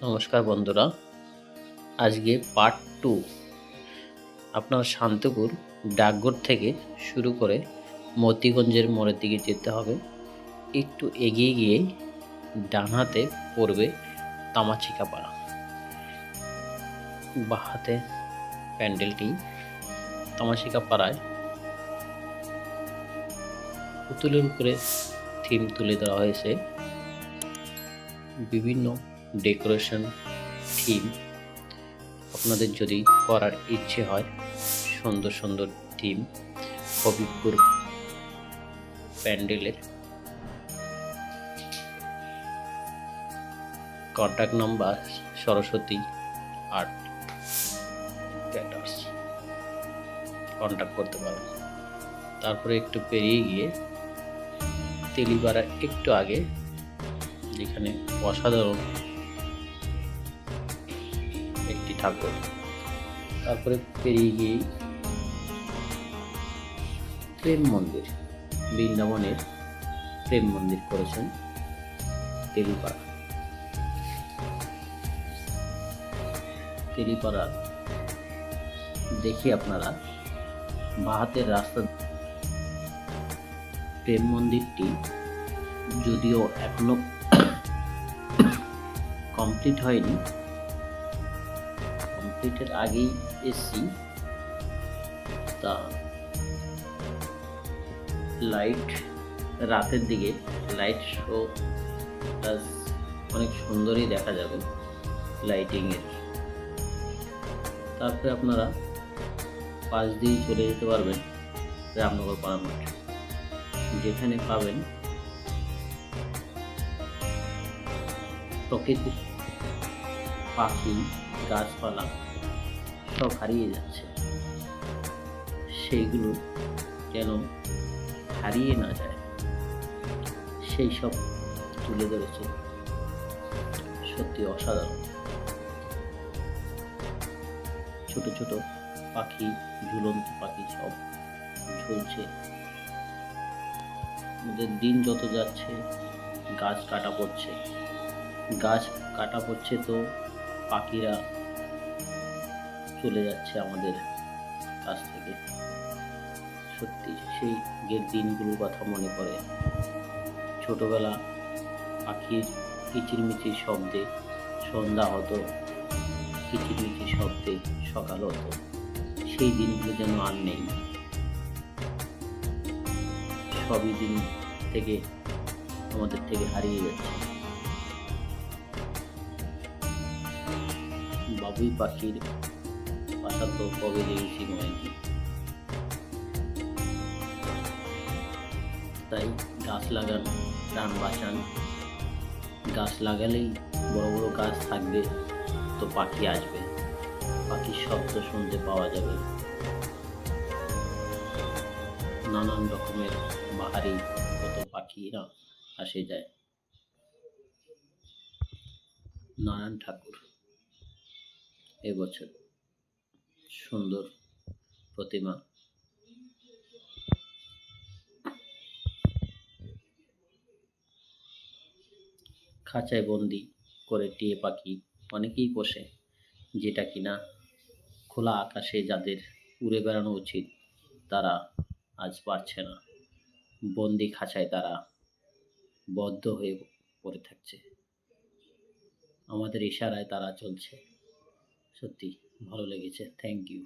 নমস্কার বন্ধুরা, আজকে পার্ট 2। আপনার শান্তপুর ডাকঘর থেকে শুরু করে মতিগঞ্জের মোড়ের দিকে যেতে হবে। একটু এগিয়ে গিয়ে ডান হাতে পড়বে তামাচিকাপাড়া, বাঁ হাতে প্যান্ডেলটি। তামাচিকাপাড়ায় পুতুলের উপরে থিম তুলে দেওয়া হয়েছে, বিভিন্ন ডেকোরেশন থিম। আপনাদের যদি করার ইচ্ছে হয় সুন্দর সুন্দর থিম হবিবপুর প্যান্ডেলের, contact number Saraswati art caterers, contact করতে পারেন। তারপরে একটু পেরিয়ে গিয়ে তেলিপাড়ার একটু আগে, যেখানে অসাধারণ একটি ঠাকুর। তারপরে পেরিয়ে গিয়েই প্রেম মন্দির, বৃন্দাবনের প্রেম মন্দির করেছেন তেলিপাড়া। তেলিপাড়া দেখি আপনারা বাঁ হাতের রাস্তা। প্রেম মন্দিরটি যদিও এখনো কমপ্লিট হয়নি, কমপ্লিটের আগেই এসছি। তা লাইট, রাতের দিকে লাইট শো অনেক সুন্দরই দেখা যাবে লাইটিংয়ের। তারপরে আপনারা পাশ দিয়ে চলে যেতে পারবেন রামনগর পাড়া মাঠ, যেখানে পাবেন প্রকৃতির পাখি, গাছপালা সব হারিয়ে যাচ্ছে। সেইগুলো যেন হারিয়ে না যায় সেই সব তুলে ধরেছে, সত্যি অসাধারণ। ছোট ছোট পাখি, ঝুলন্ত পাখি সব ঝুলছে। আমাদের দিন যত যাচ্ছে গাছ কাটা পড়ছে, গাছ কাটা পড়ছে তো পাখিরা চলে যাচ্ছে আমাদের কাছ থেকে। সত্যি সেই দিনগুলোর কথা মনে পড়ে। ছোটবেলা পাখির কিচিরমিচির শব্দে সন্ধ্যা হতো, কিচিরমিচির শব্দে সকাল হতো। সেই দিনগুলো যেন আর নেই। সবই দিন থেকে আমাদের থেকে হারিয়ে যাচ্ছে। বাবুই পাখির বাসা তো কবে দেখেছি হয়নি। তাই গাছ লাগান, প্রাণ বাঁচান। গাছ লাগালেই বড় বড় গাছ থাকবে তো পাখি আসবে, পাখির শব্দ শুনতে পাওয়া যাবে। নানান রকমের বাহারি কত পাখিরা আসে যায়। নারায়ণ ঠাকুর এবছর সুন্দর প্রতিমা, খাঁচায় বন্দি করে টিয়ে পাখি অনেকেই পোষে, যেটা কিনা খোলা আকাশে যাদের উড়ে বেড়ানো উচিত তারা আজ পারছে না। বন্দি খাঁচায় তারা বদ্ধ হয়ে পড়ে থাকছে। আমাদের ইশারায় তারা চলছে। সত্যি ভালো লেগেছে। Thank you.